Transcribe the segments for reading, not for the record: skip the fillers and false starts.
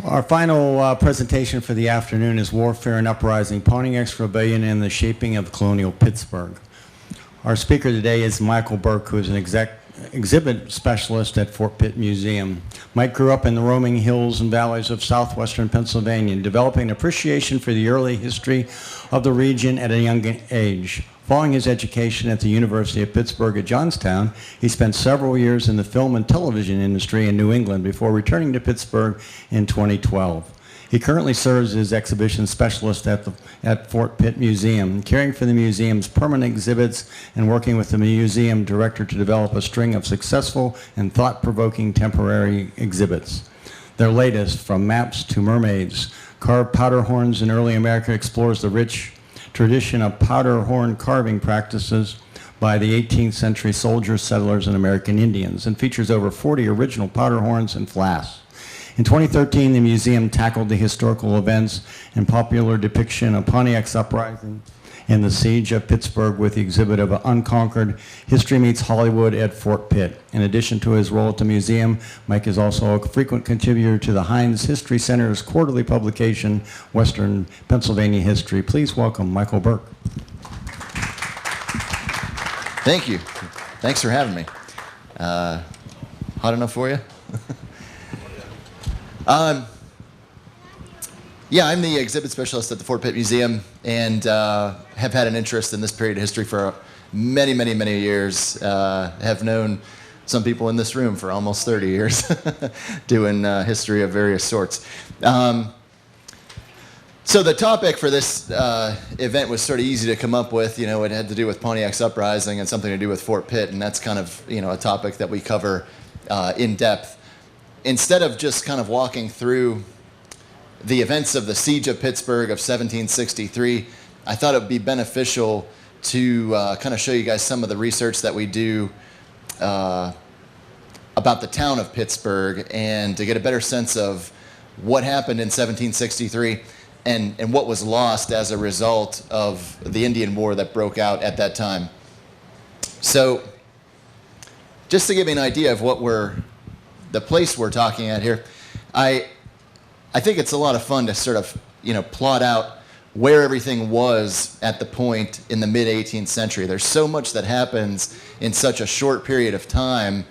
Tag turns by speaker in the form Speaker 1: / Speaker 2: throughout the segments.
Speaker 1: Our final presentation for the afternoon is Warfare and Uprising, Pontiac's Rebellion and the Shaping of Colonial Pittsburgh. Our speaker today is Michael Burke, who is an exhibit specialist at Fort Pitt Museum. Mike grew up in the roaming hills and valleys of southwestern Pennsylvania, developing an appreciation for the early history of the region at a young age. Following his education at the University of Pittsburgh at Johnstown, he spent several years in the film and television industry in New England before returning to Pittsburgh in 2012. He currently serves as exhibition specialist at Fort Pitt Museum, caring for the museum's permanent exhibits and working with the museum director to develop a string of successful and thought-provoking temporary exhibits. Their latest, From Maps to Mermaids, Carved Powder Horns in Early America, explores the rich tradition of powder horn carving practices by the 18th century soldiers, settlers, and American Indians, and features over 40 original powder horns and flasks. In 2013, the museum tackled the historical events and popular depiction of Pontiac's Uprising and the Siege of Pittsburgh with the exhibit of Unconquered History Meets Hollywood at Fort Pitt. In addition to his role at the museum, Mike is also a frequent contributor to the Heinz History Center's quarterly publication, Western Pennsylvania History. Please welcome Michael Burke.
Speaker 2: Thank you. Thanks for having me. Hot enough for you? Yeah, I'm the exhibit specialist at the Fort Pitt Museum and have had an interest in this period of history for many, many, many years. Have known some people in this room for almost 30 years doing history of various sorts. So the topic for this event was sort of easy to come up with. You know, it had to do with Pontiac's Uprising and something to do with Fort Pitt, and that's kind of, you know, a topic that we cover in depth. Instead of just kind of walking through the events of the Siege of Pittsburgh of 1763, I thought it would be beneficial to kind of show you guys some of the research that we do about the town of Pittsburgh and to get a better sense of what happened in 1763 and what was lost as a result of the Indian War that broke out at that time. So just to give you an idea of what the place we're talking at here, I think it's a lot of fun to sort of, you know, plot out where everything was at the point in the mid-18th century. There's so much that happens in such a short period of time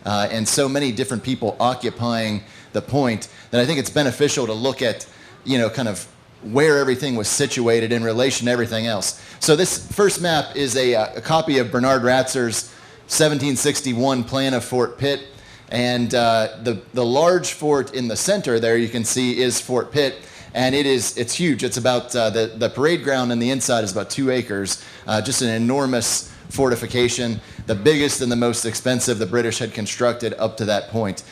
Speaker 2: and so many different people occupying the point that I think it's beneficial to look at, you know, kind of where everything was situated in relation to everything else. So this first map is a copy of Bernard Ratzer's 1761 plan of Fort Pitt. And the large fort in the center there you can see is Fort Pitt, and it's huge. It's about the parade ground on the inside is about 2 acres, just an enormous fortification, the biggest and the most expensive the British had constructed up to that point.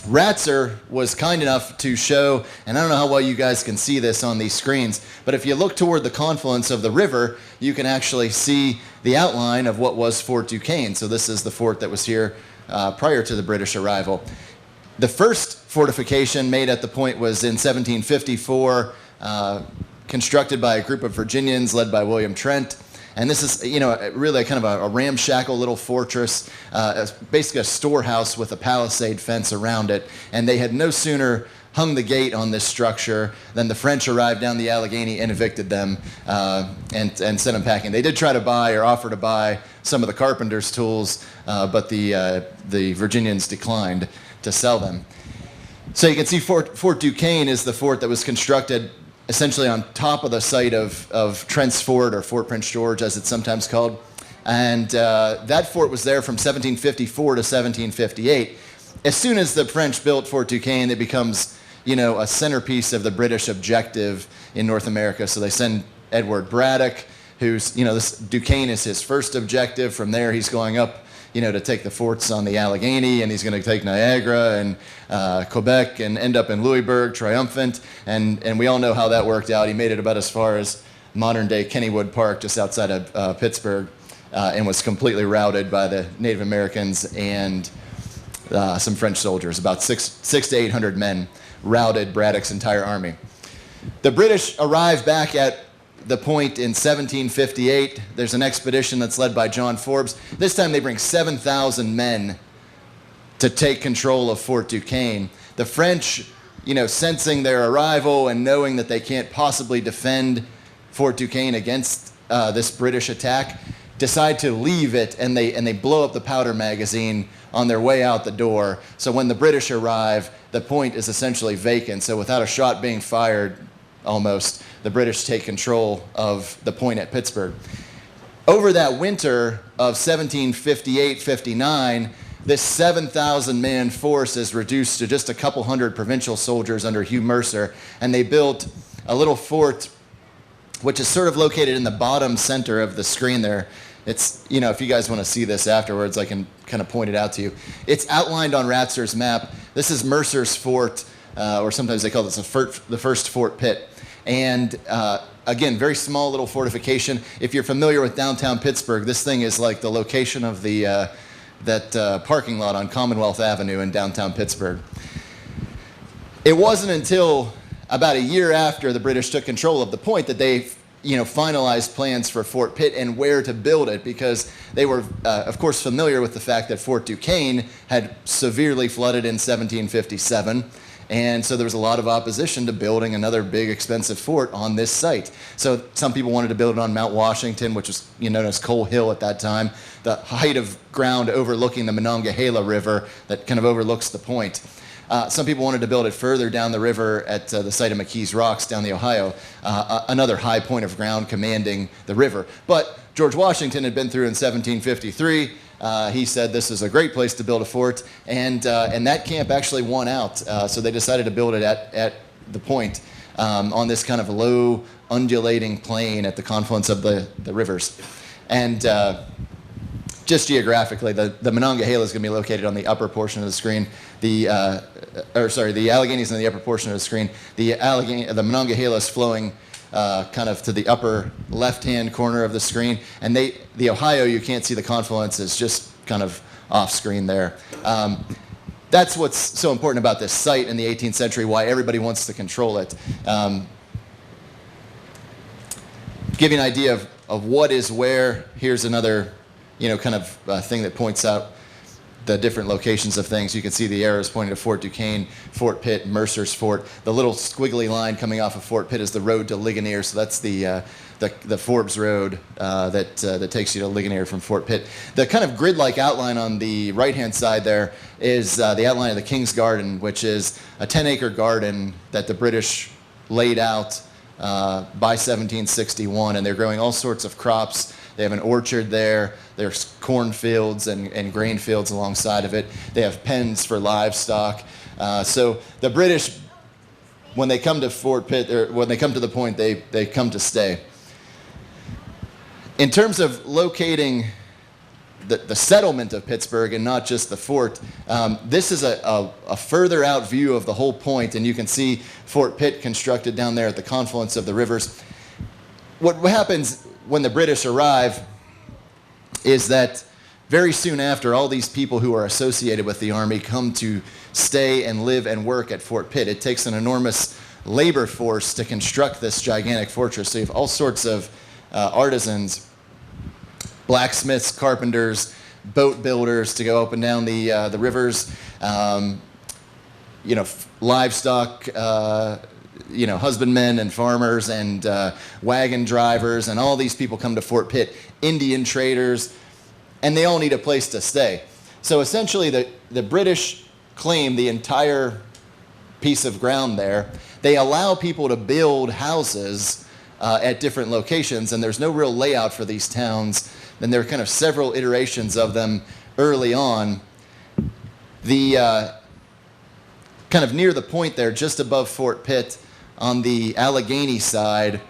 Speaker 2: Ratzer was kind enough to show, and I don't know how well you guys can see this on these screens, but if you look toward the confluence of the river, you can actually see the outline of what was Fort Duquesne. So this is the fort that was here prior to the British arrival. The first fortification made at the point was in 1754, constructed by a group of Virginians led by William Trent. And this is, you know, really kind of a ramshackle little fortress, basically a storehouse with a palisade fence around it. And they had no sooner hung the gate on this structure than the French arrived down the Allegheny and evicted them and sent them packing. They did try to buy or offer to buy some of the carpenter's tools, but the Virginians declined to sell them. So you can see Fort Duquesne is the fort that was constructed essentially on top of the site of Trent's Fort, or Fort Prince George as it's sometimes called. And that fort was there from 1754 to 1758. As soon as the French built Fort Duquesne, it becomes, you know, a centerpiece of the British objective in North America. So they send Edward Braddock, who's, you know, this Duquesne is his first objective. From there, he's going up, you know, to take the forts on the Allegheny, and he's going to take Niagara and Quebec and end up in Louisburg triumphant. And we all know how that worked out. He made it about as far as modern-day Kennywood Park, just outside of Pittsburgh, and was completely routed by the Native Americans and some French soldiers. About 600 to 800 men routed Braddock's entire army. The British arrived back at the point in 1758. There's an expedition that's led by John Forbes. This time they bring 7,000 men to take control of Fort Duquesne. The French, sensing their arrival and knowing that they can't possibly defend Fort Duquesne against this British attack, decide to leave it, and they blow up the powder magazine on their way out the door. So when the British arrive, the point is essentially vacant. So without a shot being fired, almost, the British take control of the point at Pittsburgh. Over that winter of 1758-59, this 7,000-man force is reduced to just a couple hundred provincial soldiers under Hugh Mercer, and they built a little fort which is sort of located in the bottom center of the screen there. It's, if you guys want to see this afterwards, I can kind of point it out to you. It's outlined on Ratzer's map. This is Mercer's fort, or sometimes they call this the first Fort Pitt. And again, very small little fortification. If you're familiar with downtown Pittsburgh, this thing is like the location of that parking lot on Commonwealth Avenue in downtown Pittsburgh. It wasn't until about a year after the British took control of the point that they finalized plans for Fort Pitt and where to build it, because they were, of course, familiar with the fact that Fort Duquesne had severely flooded in 1757. And so there was a lot of opposition to building another big, expensive fort on this site. So some people wanted to build it on Mount Washington, which was known as Coal Hill at that time, the height of ground overlooking the Monongahela River that kind of overlooks the point. Some people wanted to build it further down the river at the site of McKee's Rocks down the Ohio, another high point of ground commanding the river. But George Washington had been through in 1753. He said this is a great place to build a fort, and that camp actually won out. So they decided to build it at the point on this kind of low, undulating plain at the confluence of the rivers. And just geographically, the Monongahela is going to be located on the upper portion of the screen. The Alleghenies in the upper portion of the screen. The Monongahela is flowing kind of to the upper left-hand corner of the screen, and the Ohio, you can't see the confluence, is just kind of off screen there. That's what's so important about this site in the 18th century, why everybody wants to control it. Give you an idea of what is where. Here's another kind of thing that points out the different locations of things. You can see the arrows pointing to Fort Duquesne, Fort Pitt, Mercer's Fort. The little squiggly line coming off of Fort Pitt is the road to Ligonier, so that's the Forbes Road that takes you to Ligonier from Fort Pitt. The kind of grid-like outline on the right-hand side there is the outline of the King's Garden, which is a 10-acre garden that the British laid out by 1761, and they're growing all sorts of crops. They have an orchard there. There's cornfields and grain fields alongside of it. They have pens for livestock. So the British, when they come to Fort Pitt, or when they come to the point, they come to stay. In terms of locating the settlement of Pittsburgh and not just the fort, this is a further out view of the whole point, and you can see Fort Pitt constructed down there at the confluence of the rivers. What happens when the British arrive is that very soon after, all these people who are associated with the army come to stay and live and work at Fort Pitt. It takes an enormous labor force to construct this gigantic fortress. So you have all sorts of artisans, blacksmiths, carpenters, boat builders to go up and down the rivers, livestock, husbandmen and farmers and wagon drivers, and all these people come to Fort Pitt, Indian traders, and they all need a place to stay. So essentially the British claim the entire piece of ground there. They allow people to build houses at different locations, and there's no real layout for these towns. Then there are kind of several iterations of them early on. The kind of near the point there, just above Fort Pitt, on the Allegheny side,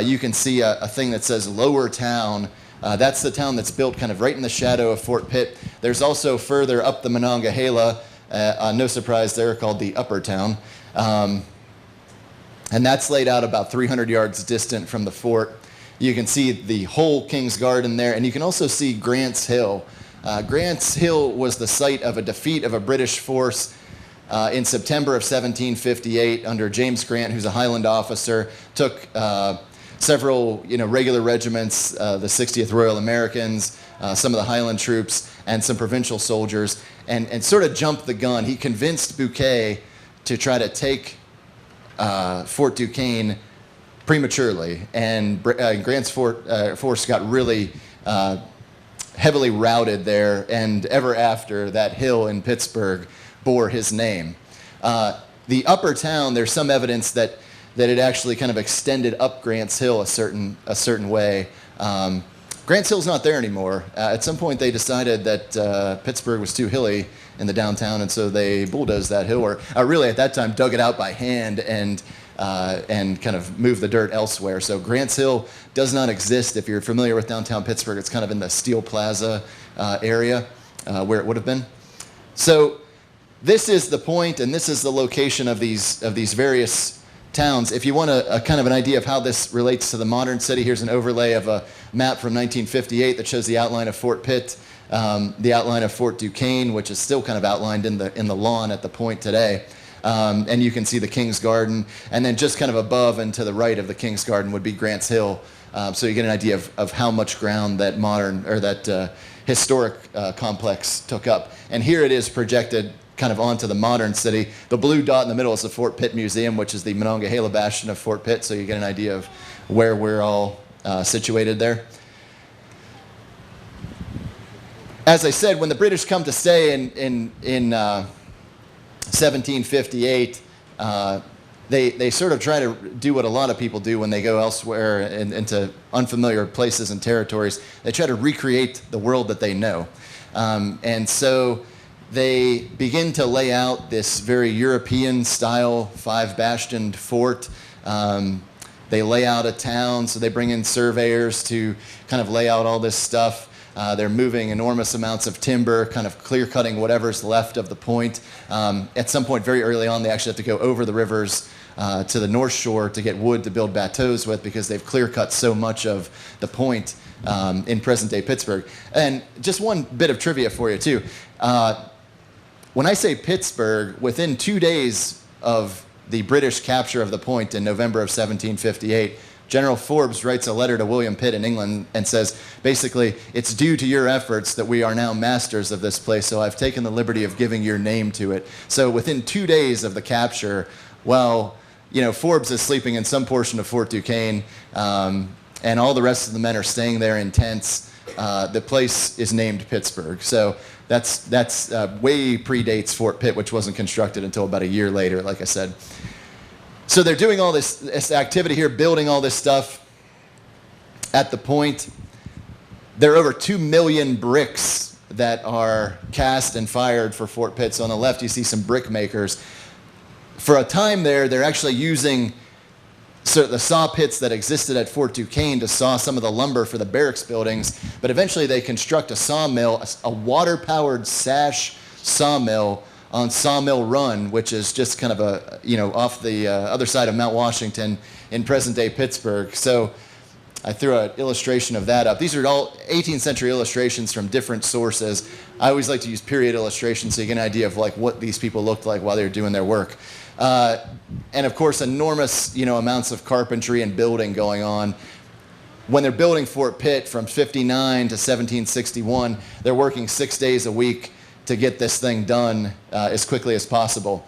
Speaker 2: you can see a thing that says Lower Town. That's the town that's built kind of right in the shadow of Fort Pitt. There's also further up the Monongahela, no surprise there, called the Upper Town. And that's laid out about 300 yards distant from the fort. You can see the whole King's Garden there, and you can also see Grant's Hill. Grant's Hill was the site of a defeat of a British force in September of 1758 under James Grant, who's a Highland officer, took several regular regiments, the 60th Royal Americans, some of the Highland troops, and some provincial soldiers, and sort of jumped the gun. He convinced Bouquet to try to take Fort Duquesne prematurely, and Grant's force got really heavily routed there, and ever after, that hill in Pittsburgh bore his name. The upper town, there's some evidence that it actually kind of extended up Grant's Hill a certain way. Grant's Hill's not there anymore. At some point, they decided that Pittsburgh was too hilly in the downtown, and so they bulldozed that hill, or really at that time dug it out by hand and kind of moved the dirt elsewhere. So Grant's Hill does not exist. If you're familiar with downtown Pittsburgh, it's kind of in the Steel Plaza area where it would have been. So this is the point, and this is the location of these various towns. If you want a kind of an idea of how this relates to the modern city, here's an overlay of a map from 1958 that shows the outline of Fort Pitt, the outline of Fort Duquesne, which is still kind of outlined in the lawn at the point today. And you can see the King's Garden, and then just kind of above and to the right of the King's Garden would be Grant's Hill. So you get an idea of how much ground that historic complex took up. And here it is projected kind of onto the modern city. The blue dot in the middle is the Fort Pitt Museum, which is the Monongahela bastion of Fort Pitt, so you get an idea of where we're all situated there. As I said, when the British come to stay in 1758, they sort of try to do what a lot of people do when they go elsewhere into unfamiliar places and territories. They try to recreate the world that they know. And so they begin to lay out this very European-style five-bastioned fort. They lay out a town, so they bring in surveyors to kind of lay out all this stuff. They're moving enormous amounts of timber, kind of clear-cutting whatever's left of the point. At some point very early on, they actually have to go over the rivers to the North Shore to get wood to build bateaus with, because they've clear-cut so much of the point in present-day Pittsburgh. And just one bit of trivia for you, too. When I say Pittsburgh, within 2 days of the British capture of the point in November of 1758, General Forbes writes a letter to William Pitt in England and says, basically, it's due to your efforts that we are now masters of this place, so I've taken the liberty of giving your name to it. So within 2 days of the capture, while Forbes is sleeping in some portion of Fort Duquesne, and all the rest of the men are staying there in tents, the place is named Pittsburgh. So that's way predates Fort Pitt, which wasn't constructed until about a year later, like I said. So they're doing all this activity here, building all this stuff at the point. There are over 2 million bricks that are cast and fired for Fort Pitt. So on the left, you see some brick makers. For a time there, they're actually using the saw pits that existed at Fort Duquesne to saw some of the lumber for the barracks buildings. But eventually they construct a sawmill, a water-powered sash sawmill on Sawmill Run, which is just kind of off the other side of Mount Washington in present-day Pittsburgh. So I threw an illustration of that up. These are all 18th century illustrations from different sources. I always like to use period illustrations so you get an idea of what these people looked like while they were doing their work. And of course, enormous amounts of carpentry and building going on. When they're building Fort Pitt from 59 to 1761, they're working 6 days a week to get this thing done as quickly as possible.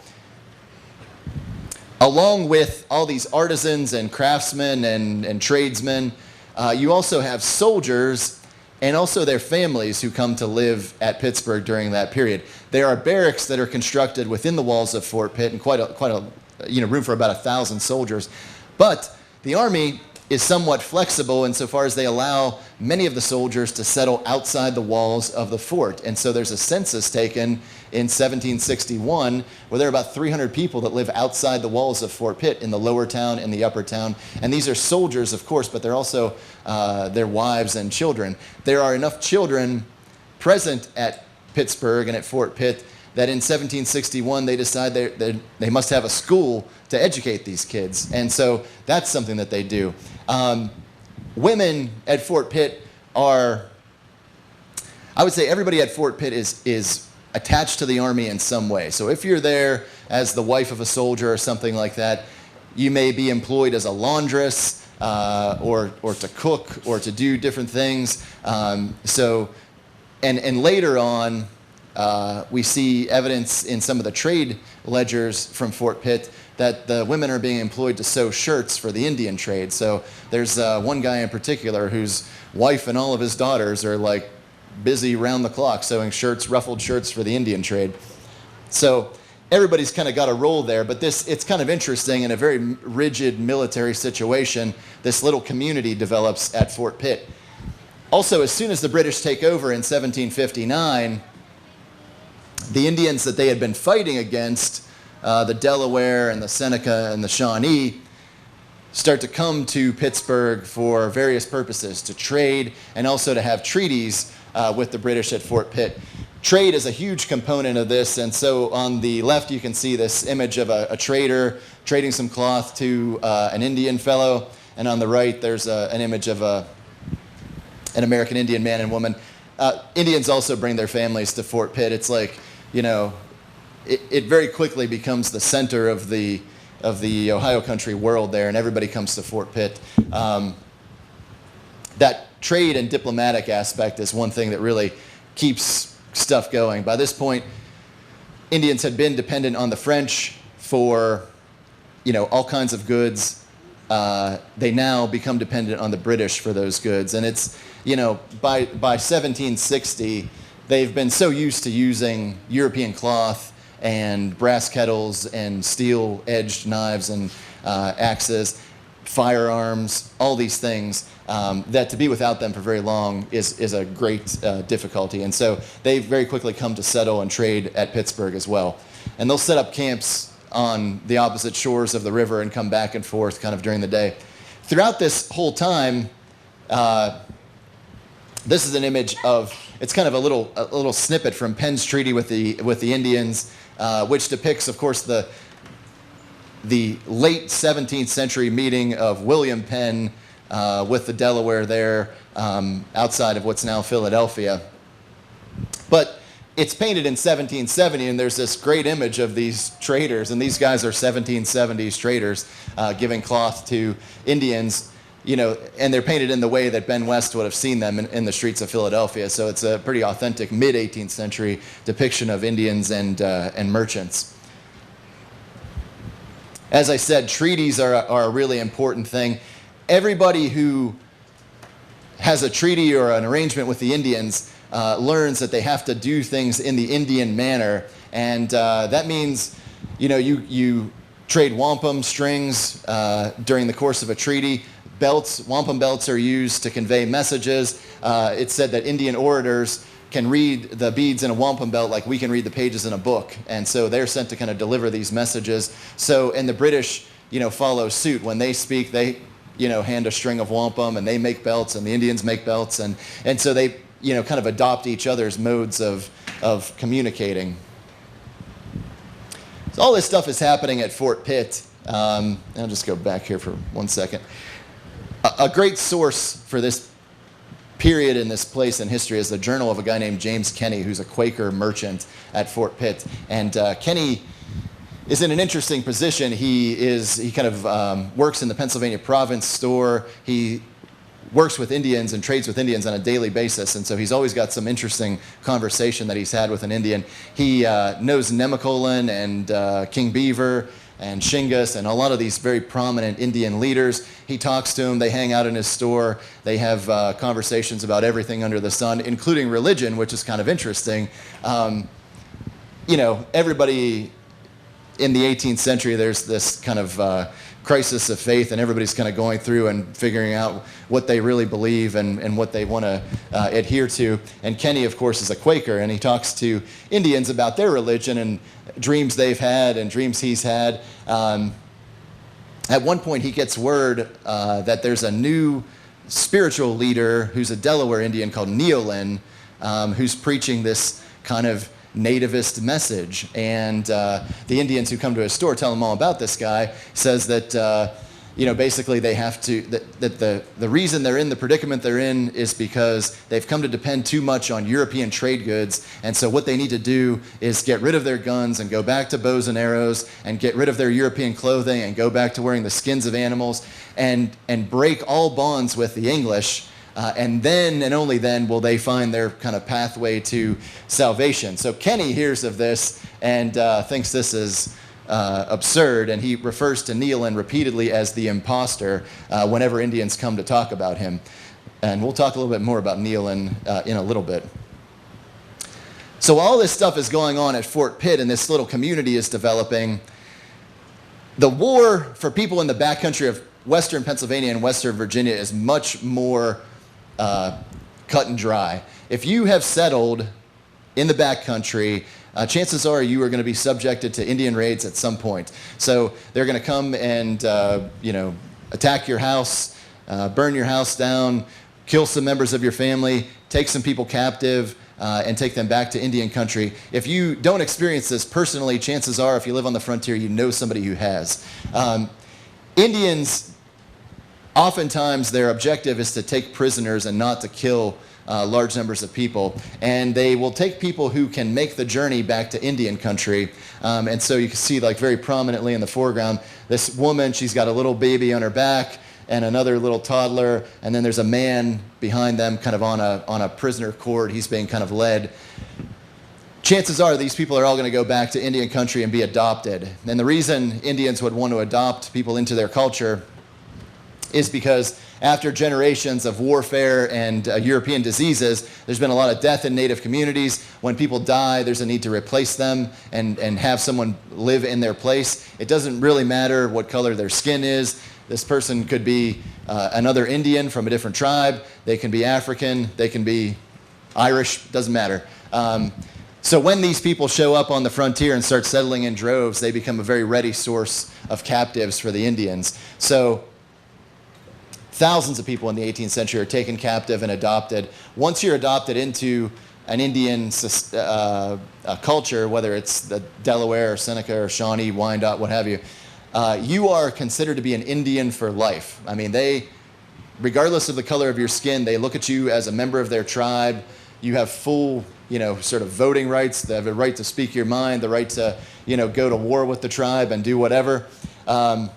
Speaker 2: Along with all these artisans and craftsmen and tradesmen, you also have soldiers and also their families who come to live at Pittsburgh during that period. There are barracks that are constructed within the walls of Fort Pitt, and quite a room for about 1,000 soldiers. But the Army is somewhat flexible insofar as they allow many of the soldiers to settle outside the walls of the fort. And so there's a census taken in 1761 where there are about 300 people that live outside the walls of Fort Pitt in the lower town and the upper town. And these are soldiers, of course, but they're also their wives and children. There are enough children present at Pittsburgh and at Fort Pitt that in 1761 they decide they must have a school to educate these kids. And so that's something that they do. Women at Fort Pitt are, I would say everybody at Fort Pitt is attached to the Army in some way. So if you're there as the wife of a soldier or something like that, you may be employed as a laundress, or to cook or to do different things. And later on, we see evidence in some of the trade ledgers from Fort Pitt that the women are being employed to sew shirts for the Indian trade. So there's one guy in particular whose wife and all of his daughters are like busy round the clock sewing shirts, ruffled shirts for the Indian trade. So everybody's kind of got a role there, but it's kind of interesting. In a very rigid military situation, this little community develops at Fort Pitt. Also, as soon as the British take over in 1759, the Indians that they had been fighting against, the Delaware and the Seneca and the Shawnee, start to come to Pittsburgh for various purposes, to trade and also to have treaties with the British at Fort Pitt. Trade is a huge component of this, and so on the left you can see this image of a trader trading some cloth to an Indian fellow, and on the right there's an image of an American Indian man and woman. Indians also bring their families to Fort Pitt. It's like, it very quickly becomes the center of the Ohio country world there, and everybody comes to Fort Pitt. That trade and diplomatic aspect is one thing that really keeps stuff going. By this point, Indians had been dependent on the French for, all kinds of goods. They now become dependent on the British for those goods. And it's, by 1760, they've been so used to using European cloth and brass kettles and steel-edged knives and axes, firearms, all these things, that to be without them for very long is a great difficulty. And so they very quickly come to settle and trade at Pittsburgh as well. And they'll set up camps on the opposite shores of the river and come back and forth kind of during the day. Throughout this whole time, this is an image of, it's kind of a little snippet from Penn's treaty with the Indians, which depicts, of course, the late 17th century meeting of William Penn with the Delaware there outside of what's now Philadelphia. But it's painted in 1770, and there's this great image of these traders, and these guys are 1770s traders giving cloth to Indians, and they're painted in the way that Ben West would have seen them in the streets of Philadelphia. So it's a pretty authentic mid-18th century depiction of Indians and merchants. As I said, treaties are a really important thing. Everybody who has a treaty or an arrangement with the Indians learns that they have to do things in the Indian manner, and that means, you trade wampum strings during the course of a treaty. Wampum belts are used to convey messages. It's said that Indian orators can read the beads in a wampum belt like we can read the pages in a book, and so they're sent to kind of deliver these messages. And the British, follow suit. When they speak, they, hand a string of wampum, and they make belts, and the Indians make belts, and so they, kind of adopt each other's modes of communicating. So all this stuff is happening at Fort Pitt. I'll just go back here for 1 second. A great source for this period in this place in history is the journal of a guy named James Kenny, who's a Quaker merchant at Fort Pitt. And Kenny is in an interesting position. He kind of works in the Pennsylvania Province store. He works with Indians and trades with Indians on a daily basis, and so he's always got some interesting conversation that he's had with an Indian. He knows Nemacolin and King Beaver and Shingus and a lot of these very prominent Indian leaders. He talks to them. They hang out in his store. They have conversations about everything under the sun, including religion, which is kind of interesting. Everybody in the 18th century, there's this kind of crisis of faith, and everybody's kind of going through and figuring out what they really believe and what they want to adhere to. And Kenny, of course, is a Quaker, and he talks to Indians about their religion and dreams they've had and dreams he's had. At one point, he gets word that there's a new spiritual leader who's a Delaware Indian called Neolin, who's preaching this kind of nativist message. And the Indians who come to his store tell him all about this guy. Says that basically they have to, the reason they're in the predicament they're in is because they've come to depend too much on European trade goods. And so what they need to do is get rid of their guns and go back to bows and arrows, and get rid of their European clothing and go back to wearing the skins of animals, and break all bonds with the English. And then and only then will they find their kind of pathway to salvation. So Kenny hears of this and thinks this is absurd, and he refers to Nealon repeatedly as the imposter whenever Indians come to talk about him. And we'll talk a little bit more about Nealon in a little bit. So all this stuff is going on at Fort Pitt, and this little community is developing. The war for people in the backcountry of western Pennsylvania and western Virginia is much more cut and dry. If you have settled in the backcountry, chances are you are going to be subjected to Indian raids at some point. So they're going to come and attack your house, burn your house down, kill some members of your family, take some people captive, and take them back to Indian country. If you don't experience this personally, chances are if you live on the frontier, you know somebody who has. Indians, oftentimes their objective is to take prisoners and not to kill large numbers of people, and they will take people who can make the journey back to Indian country. And so you can see, like, very prominently in the foreground, this woman, she's got a little baby on her back and another little toddler, and then there's a man behind them kind of on a prisoner cord. He's being kind of led. Chances are these people are all going to go back to Indian country and be adopted. And the reason Indians would want to adopt people into their culture is because after generations of warfare and European diseases, there's been a lot of death in native communities. When people die, there's a need to replace them and have someone live in their place. It doesn't really matter what color their skin is. This person could be another Indian from a different tribe. They can be African. They can be Irish. Doesn't matter. So when these people show up on the frontier and start settling in droves, they become a very ready source of captives for the Indians. So thousands of people in the 18th century are taken captive and adopted. Once you're adopted into an Indian culture, whether it's the Delaware or Seneca or Shawnee, Wyandotte, what have you, you are considered to be an Indian for life. I mean, regardless of the color of your skin, they look at you as a member of their tribe. You have full, sort of voting rights. They have a right to speak your mind, the right to, go to war with the tribe and do whatever. So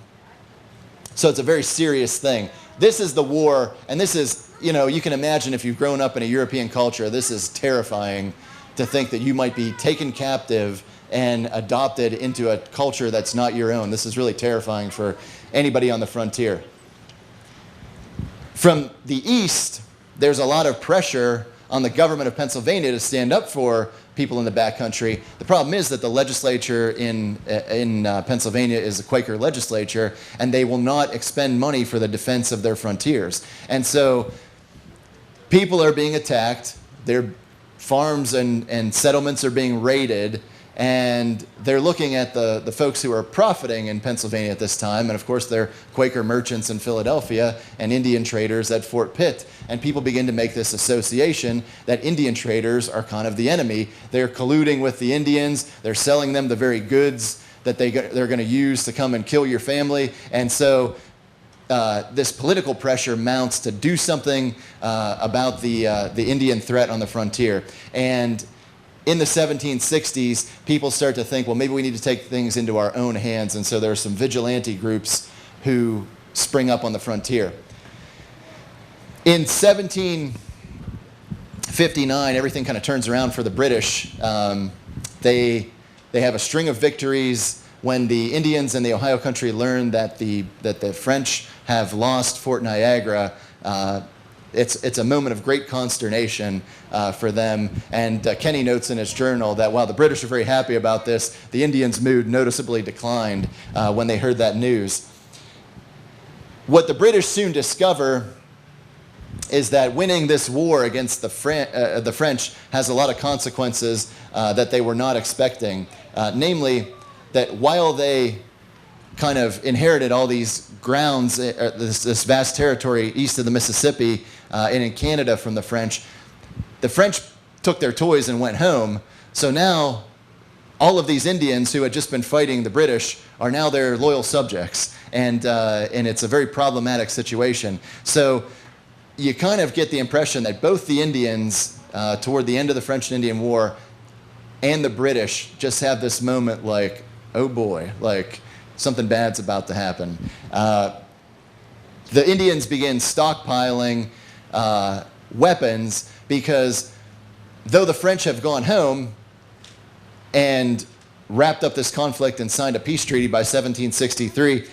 Speaker 2: it's a very serious thing. This is the war, and this is, you can imagine if you've grown up in a European culture, this is terrifying to think that you might be taken captive and adopted into a culture that's not your own. This is really terrifying for anybody on the frontier. From the east, there's a lot of pressure on the government of Pennsylvania to stand up for people in the backcountry. The problem is that the legislature in Pennsylvania is a Quaker legislature, and they will not expend money for the defense of their frontiers. And so people are being attacked, their farms and settlements are being raided, and they're looking at the folks who are profiting in Pennsylvania at this time, and of course they're Quaker merchants in Philadelphia and Indian traders at Fort Pitt. And people begin to make this association that Indian traders are kind of the enemy. They're colluding with the Indians, they're selling them the very goods that they're going to use to come and kill your family. And so this political pressure mounts to do something about the Indian threat on the frontier. And in the 1760s, people start to think, well, maybe we need to take things into our own hands. And so there are some vigilante groups who spring up on the frontier. In 1759, everything kind of turns around for the British. They have a string of victories. When the Indians in the Ohio country learn that the French have lost Fort Niagara, it's a moment of great consternation for them. And Kenny notes in his journal that while the British are very happy about this, the Indians' mood noticeably declined when they heard that news. What the British soon discover is that winning this war against the French has a lot of consequences that they were not expecting. Namely, that while they kind of inherited all these grounds, this vast territory east of the Mississippi and in Canada from the French took their toys and went home. So now all of these Indians who had just been fighting the British are now their loyal subjects, and it's a very problematic situation. So you kind of get the impression that both the Indians, toward the end of the French and Indian War, and the British just have this moment like, oh boy, like something bad's about to happen. The Indians begin stockpiling weapons because though the French have gone home and wrapped up this conflict and signed a peace treaty by 1763,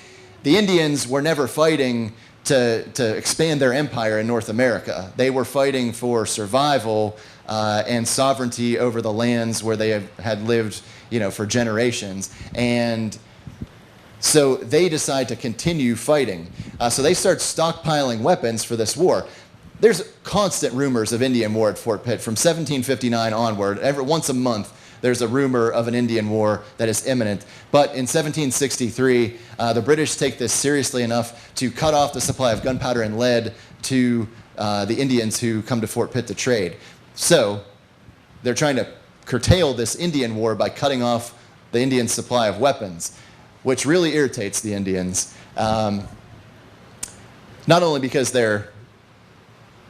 Speaker 2: the Indians were never fighting to expand their empire in North America. They were fighting for survival and sovereignty over the lands where they had lived, for generations. And so they decide to continue fighting. So they start stockpiling weapons for this war. There's constant rumors of Indian war at Fort Pitt from 1759 onward. Once a month, there's a rumor of an Indian war that is imminent. But in 1763, the British take this seriously enough to cut off the supply of gunpowder and lead to the Indians who come to Fort Pitt to trade. So they're trying to curtail this Indian war by cutting off the Indian supply of weapons, which really irritates the Indians. Not only because they're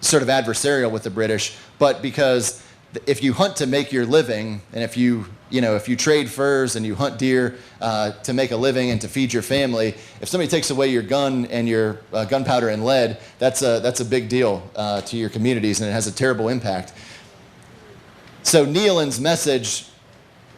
Speaker 2: sort of adversarial with the British, but because if you hunt to make your living, and if you trade furs and you hunt deer to make a living and to feed your family, if somebody takes away your gun and your gunpowder and lead, that's a big deal to your communities, and it has a terrible impact. So Nealon's message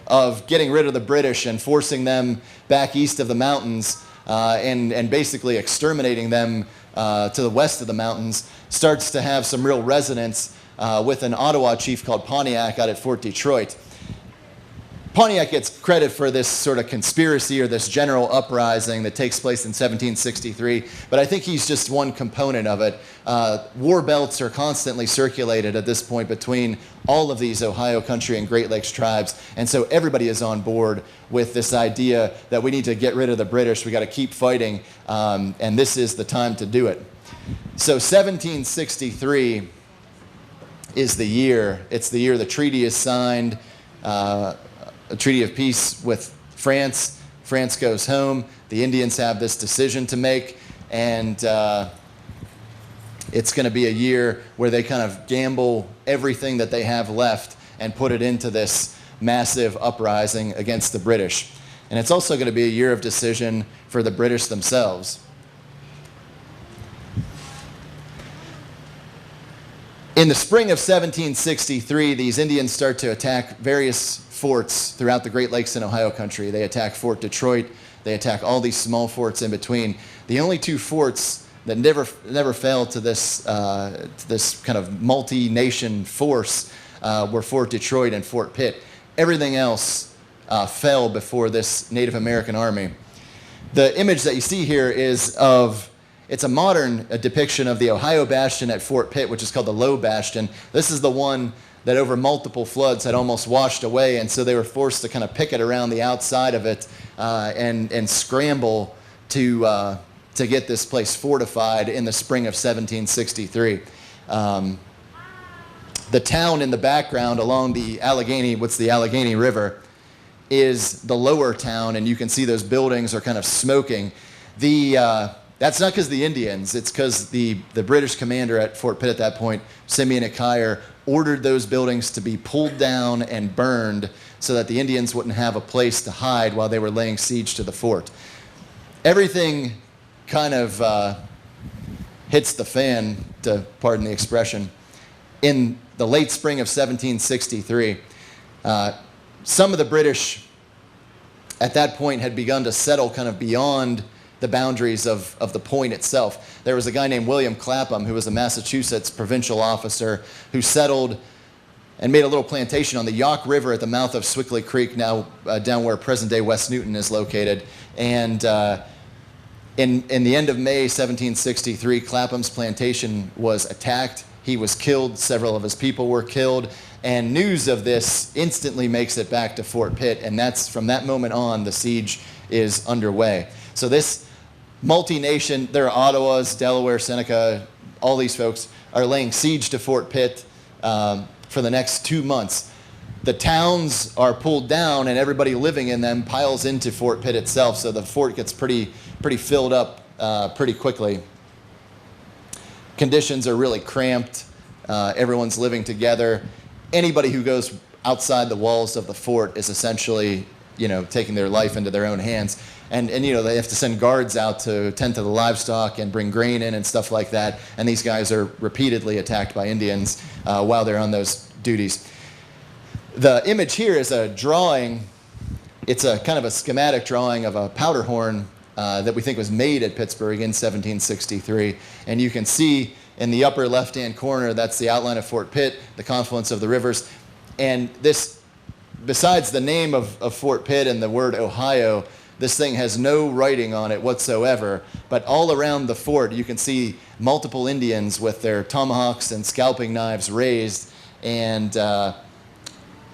Speaker 2: of getting rid of the British and forcing them back east of the mountains and basically exterminating them to the west of the mountains starts to have some real resonance with an Ottawa chief called Pontiac out at Fort Detroit. Pontiac gets credit for this sort of conspiracy or this general uprising that takes place in 1763, but I think he's just one component of it. War belts are constantly circulated at this point between all of these Ohio country and Great Lakes tribes, and so everybody is on board with this idea that we need to get rid of the British, we got to keep fighting, and this is the time to do it. So 1763 is the year. It's the year the treaty is signed, a treaty of peace with France. France goes home. The Indians have this decision to make, and it's going to be a year where they kind of gamble everything that they have left and put it into this massive uprising against the British. And it's also going to be a year of decision for the British themselves. In the spring of 1763, these Indians start to attack various forts throughout the Great Lakes and Ohio country. They attack Fort Detroit. They attack all these small forts in between. The only two forts that never fell to this kind of multi-nation force were Fort Detroit and Fort Pitt. Everything else fell before this Native American army. The image that you see here is it's a modern depiction of the Ohio Bastion at Fort Pitt, which is called the Low Bastion. This is the one that over multiple floods had almost washed away, and so they were forced to kind of picket around the outside of it and scramble to get this place fortified in the spring of 1763. The town in the background along the Allegheny River, is the lower town, and you can see those buildings are kind of smoking. That's not because the Indians, it's because the British commander at Fort Pitt at that point, Simeon Ekier, ordered those buildings to be pulled down and burned so that the Indians wouldn't have a place to hide while they were laying siege to the fort. Everything kind of hits the fan, to pardon the expression. In the late spring of 1763, some of the British at that point had begun to settle kind of beyond the boundaries of the point itself. There was a guy named William Clapham, who was a Massachusetts provincial officer, who settled and made a little plantation on the Yawk River at the mouth of Swickley Creek, now down where present-day West Newton is located. And in the end of May 1763, Clapham's plantation was attacked. He was killed. Several of his people were killed. And news of this instantly makes it back to Fort Pitt, and that's from that moment on, the siege is underway. So this multi-nation, there are Ottawas, Delaware, Seneca, all these folks are laying siege to Fort Pitt for the next 2 months. the towns are pulled down and everybody living in them piles into Fort Pitt itself, so the fort gets pretty filled up pretty quickly. Conditions are really cramped. Everyone's living together. Anybody who goes outside the walls of the fort is essentially, taking their life into their own hands. And they have to send guards out to tend to the livestock and bring grain in and stuff like that. And these guys are repeatedly attacked by Indians while they're on those duties. The image here is a drawing. It's a kind of a schematic drawing of a powder horn that we think was made at Pittsburgh in 1763. And you can see in the upper left-hand corner, that's the outline of Fort Pitt, the confluence of the rivers. And this, besides the name of Fort Pitt and the word Ohio, this thing has no writing on it whatsoever. But all around the fort, you can see multiple Indians with their tomahawks and scalping knives raised, and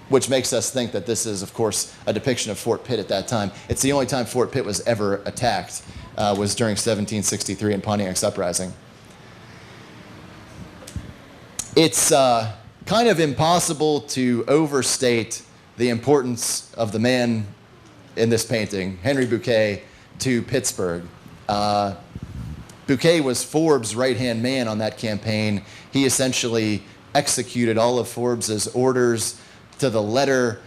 Speaker 2: which makes us think that this is, of course, a depiction of Fort Pitt at that time. It's the only time Fort Pitt was ever attacked, was during 1763 in Pontiac's Uprising. It's kind of impossible to overstate the importance of the man in this painting, Henry Bouquet, to Pittsburgh. Bouquet was Forbes' right-hand man on that campaign. He essentially executed all of Forbes's orders to the letter,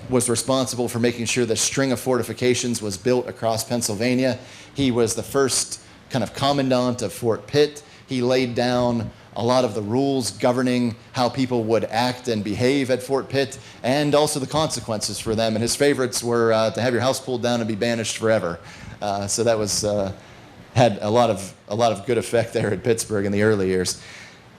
Speaker 2: was responsible for making sure the string of fortifications was built across Pennsylvania. He was the first kind of commandant of Fort Pitt. He laid down a lot of the rules governing how people would act and behave at Fort Pitt, and also the consequences for them. And his favorites were to have your house pulled down and be banished forever. So that was had a lot of good effect there at Pittsburgh in the early years.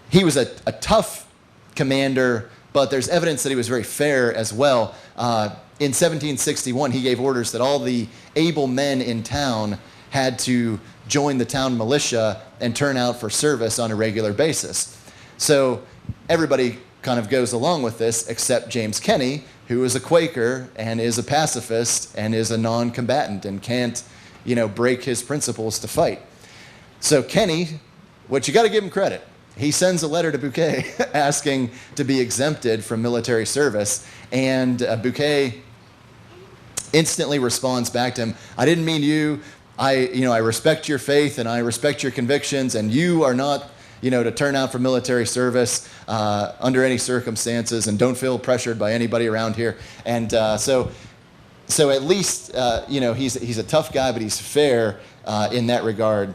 Speaker 2: He was a tough commander, but there's evidence that he was very fair as well. In 1761, he gave orders that all the able men in town had to join the town militia and turn out for service on a regular basis. So everybody kind of goes along with this except James Kenney, who is a Quaker and is a pacifist and is a non-combatant and can't, break his principles to fight. So Kenney, which you got to give him credit, he sends a letter to Bouquet asking to be exempted from military service, and Bouquet instantly responds back to him, "I didn't mean you. I respect your faith and I respect your convictions, and you are not, to turn out for military service under any circumstances, and don't feel pressured by anybody around here." And so at least, he's a tough guy, but he's fair in that regard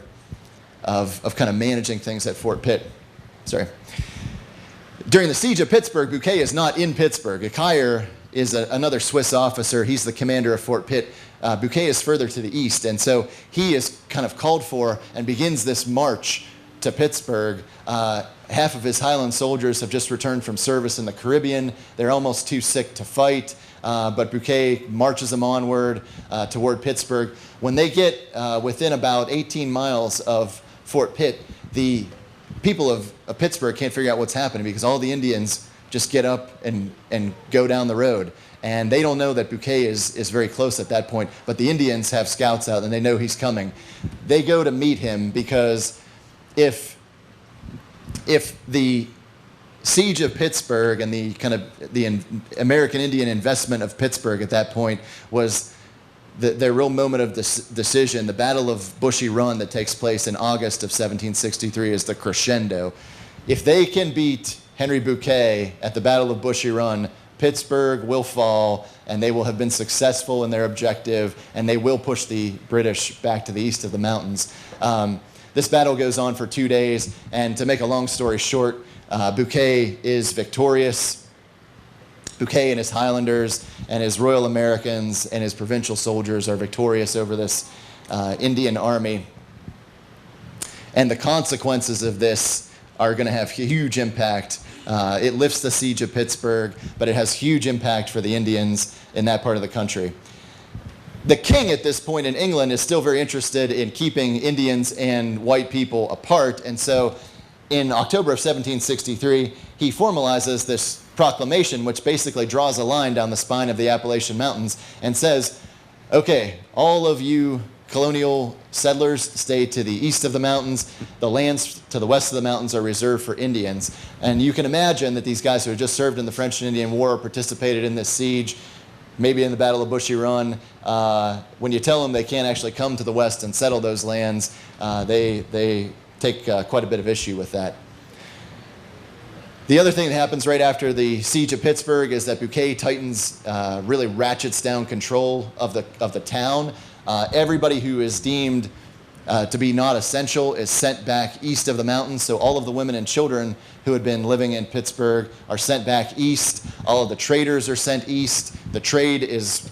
Speaker 2: of kind of managing things at Fort Pitt. During the Siege of Pittsburgh, Bouquet is not in Pittsburgh. Ecayer is another Swiss officer. He's the commander of Fort Pitt. Bouquet is further to the east, and so he is kind of called for and begins this march to Pittsburgh. Half of his Highland soldiers have just returned from service in the Caribbean. They're almost too sick to fight, but Bouquet marches them onward toward Pittsburgh. When they get within about 18 miles of Fort Pitt, the people of Pittsburgh can't figure out what's happening because all the Indians just get up and go down the road. And they don't know that Bouquet is very close at that point, but the Indians have scouts out and they know he's coming. They go to meet him because if the Siege of Pittsburgh and the kind of the American Indian investment of Pittsburgh at that point was their real moment of decision, the Battle of Bushy Run that takes place in August of 1763 is the crescendo. If they can beat Henry Bouquet at the Battle of Bushy Run, Pittsburgh will fall, and they will have been successful in their objective, and they will push the British back to the east of the mountains. This battle goes on for 2 days, and to make a long story short, Bouquet is victorious. Bouquet and his Highlanders and his Royal Americans and his provincial soldiers are victorious over this Indian army. And the consequences of this are going to have huge impact. It lifts the Siege of Pittsburgh, but it has huge impact for the Indians in that part of the country. The king at this point in England is still very interested in keeping Indians and white people apart, and so in October of 1763, he formalizes this proclamation, which basically draws a line down the spine of the Appalachian Mountains and says, okay, all of you colonial settlers stay to the east of the mountains. The lands to the west of the mountains are reserved for Indians. And you can imagine that these guys who had just served in the French and Indian War, participated in this siege, maybe in the Battle of Bushy Run, when you tell them they can't actually come to the west and settle those lands, they take quite a bit of issue with that. The other thing that happens right after the Siege of Pittsburgh is that Bouquet tightens, really ratchets down control of the town. Everybody who is deemed to be not essential is sent back east of the mountains. So all of the women and children who had been living in Pittsburgh are sent back east. All of the traders are sent east. The trade is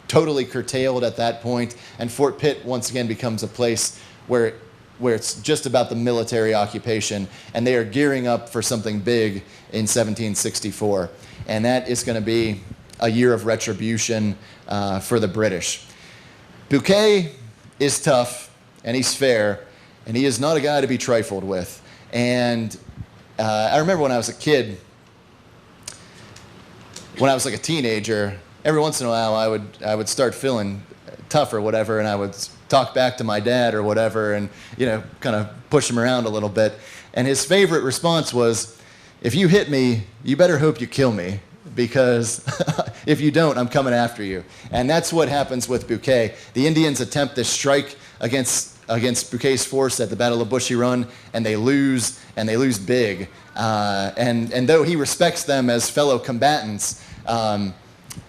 Speaker 2: totally curtailed at that point, and Fort Pitt once again becomes a place where it's just about the military occupation, and they are gearing up for something big in 1764. And that is going to be a year of retribution for the British. Bouquet is tough, and he's fair, and he is not a guy to be trifled with. And I remember when I was a kid, when I was like a teenager, every once in a while I would start feeling tough or whatever, and I would talk back to my dad or whatever, and kind of push him around a little bit. And his favorite response was, "If you hit me, you better hope you kill me, because if you don't, I'm coming after you." And that's what happens with Bouquet. The Indians attempt this strike against Bouquet's force at the Battle of Bushy Run, and they lose big. And though he respects them as fellow combatants,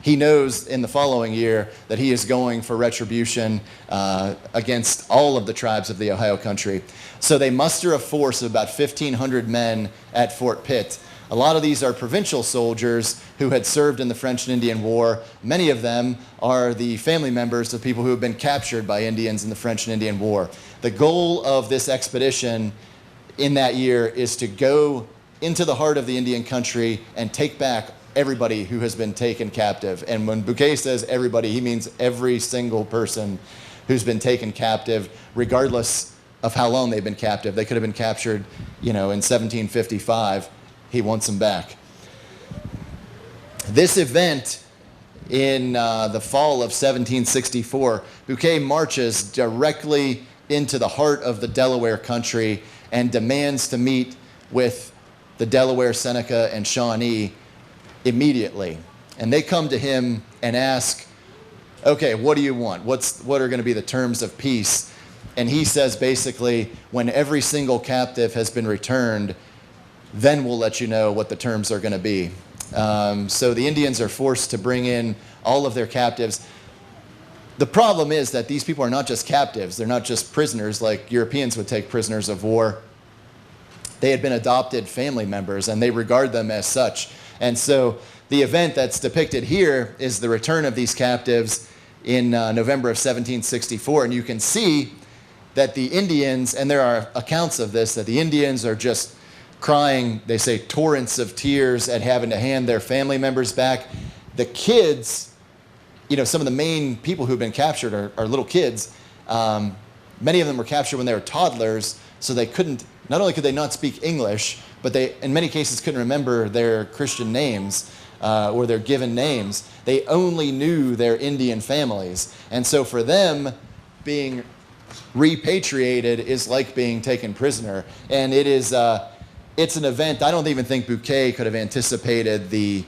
Speaker 2: he knows in the following year that he is going for retribution against all of the tribes of the Ohio country. So they muster a force of about 1,500 men at Fort Pitt. A lot of these are provincial soldiers who had served in the French and Indian War. Many of them are the family members of people who have been captured by Indians in the French and Indian War. The goal of this expedition in that year is to go into the heart of the Indian country and take back everybody who has been taken captive. And when Bouquet says everybody, he means every single person who's been taken captive, regardless of how long they've been captive. They could have been captured, in 1755. He wants them back. This event in the fall of 1764, Bouquet marches directly into the heart of the Delaware country and demands to meet with the Delaware, Seneca, and Shawnee immediately. And they come to him and ask, "Okay, what do you want? What are going to be the terms of peace?" And he says basically, when every single captive has been returned, then we'll let you know what the terms are going to be. So the Indians are forced to bring in all of their captives. The problem is that these people are not just captives. They're not just prisoners like Europeans would take prisoners of war. They had been adopted family members, and they regard them as such. And so the event that's depicted here is the return of these captives in November of 1764. And you can see that the Indians, and there are accounts of this, that the Indians are just crying, they say, torrents of tears at having to hand their family members back. The kids, some of the main people who've been captured are little kids. Many of them were captured when they were toddlers, so they couldn't, not only could they not speak English, but they, in many cases, couldn't remember their Christian names or their given names. They only knew their Indian families. And so for them, being repatriated is like being taken prisoner. And it's an event, I don't even think Bouquet could have anticipated the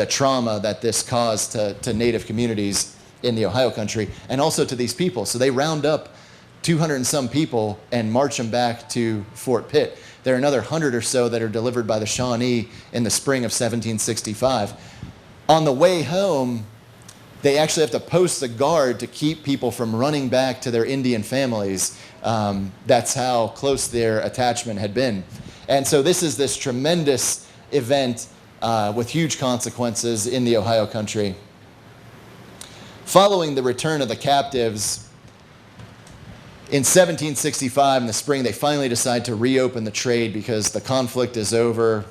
Speaker 2: trauma that this caused to Native communities in the Ohio country, and also to these people. So they round up 200 and some people and march them back to Fort Pitt. There are another 100 or so that are delivered by the Shawnee in the spring of 1765. On the way home, they actually have to post a guard to keep people from running back to their Indian families. That's how close their attachment had been. And so this tremendous event with huge consequences in the Ohio country. Following the return of the captives, in 1765, in the spring, they finally decide to reopen the trade because the conflict is over.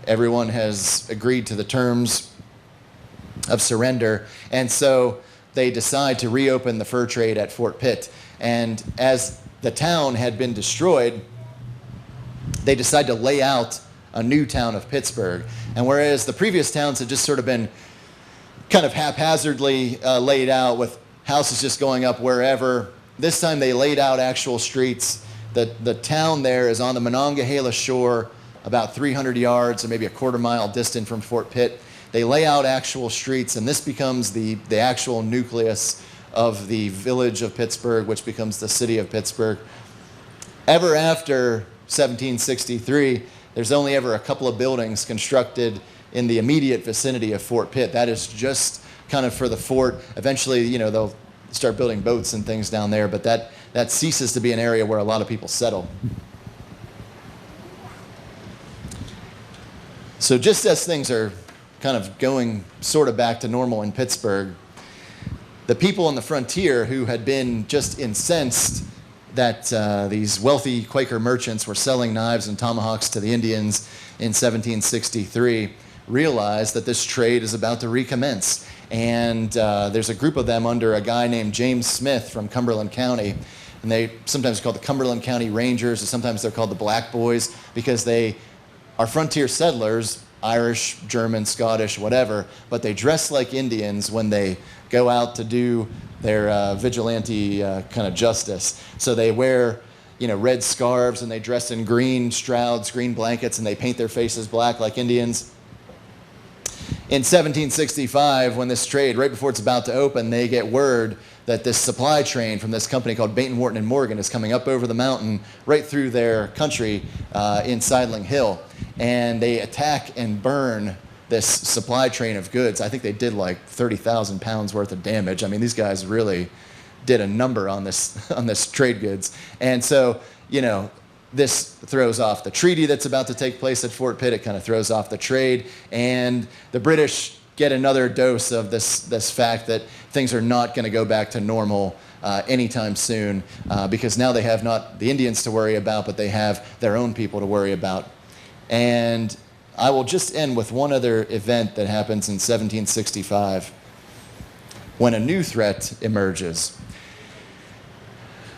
Speaker 2: Everyone has agreed to the terms of surrender. And so they decide to reopen the fur trade at Fort Pitt. And as the town had been destroyed, they decide to lay out a new town of Pittsburgh. And whereas the previous towns had just sort of been kind of haphazardly laid out with houses just going up wherever, this time they laid out actual streets. The town there is on the Monongahela shore, about 300 yards or maybe a quarter mile distant from Fort Pitt. They lay out actual streets, and this becomes the actual nucleus of the village of Pittsburgh, which becomes the city of Pittsburgh. Ever after 1763, there's only ever a couple of buildings constructed in the immediate vicinity of Fort Pitt. That is just kind of for the fort. Eventually, they'll start building boats and things down there, but that ceases to be an area where a lot of people settle. So just as things are kind of going sort of back to normal in Pittsburgh, the people on the frontier who had been just incensed that these wealthy Quaker merchants were selling knives and tomahawks to the Indians in 1763 realized that this trade is about to recommence. And there's a group of them under a guy named James Smith from Cumberland County. And they sometimes called the Cumberland County Rangers, or sometimes they're called the Black Boys, because they are frontier settlers, Irish, German, Scottish, whatever, but they dress like Indians when they go out to do their vigilante kind of justice. So they wear, red scarves, and they dress in green shrouds, green blankets, and they paint their faces black like Indians. In 1765, when this trade, right before it's about to open, they get word that this supply train from this company called Bainton, Wharton, and Morgan is coming up over the mountain right through their country in Sideling Hill. And they attack and burn this supply train of goods. I think they did like 30,000 pounds worth of damage. I mean, these guys really did a number on this trade goods. And so, this throws off the treaty that's about to take place at Fort Pitt. It kind of throws off the trade. And the British get another dose of this fact that things are not going to go back to normal anytime soon, because now they have not the Indians to worry about, but they have their own people to worry about. And I will just end with one other event that happens in 1765 when a new threat emerges.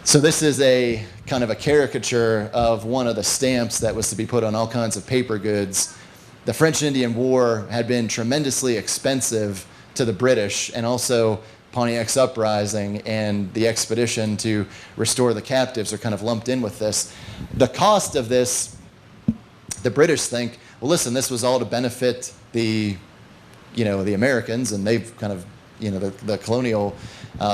Speaker 2: So this is a kind of a caricature of one of the stamps that was to be put on all kinds of paper goods. The French and Indian War had been tremendously expensive to the British, and also Pontiac's Uprising and the expedition to restore the captives are kind of lumped in with this. The cost of this, the British think, well, listen, this was all to benefit the Americans, and they've kind of, the colonial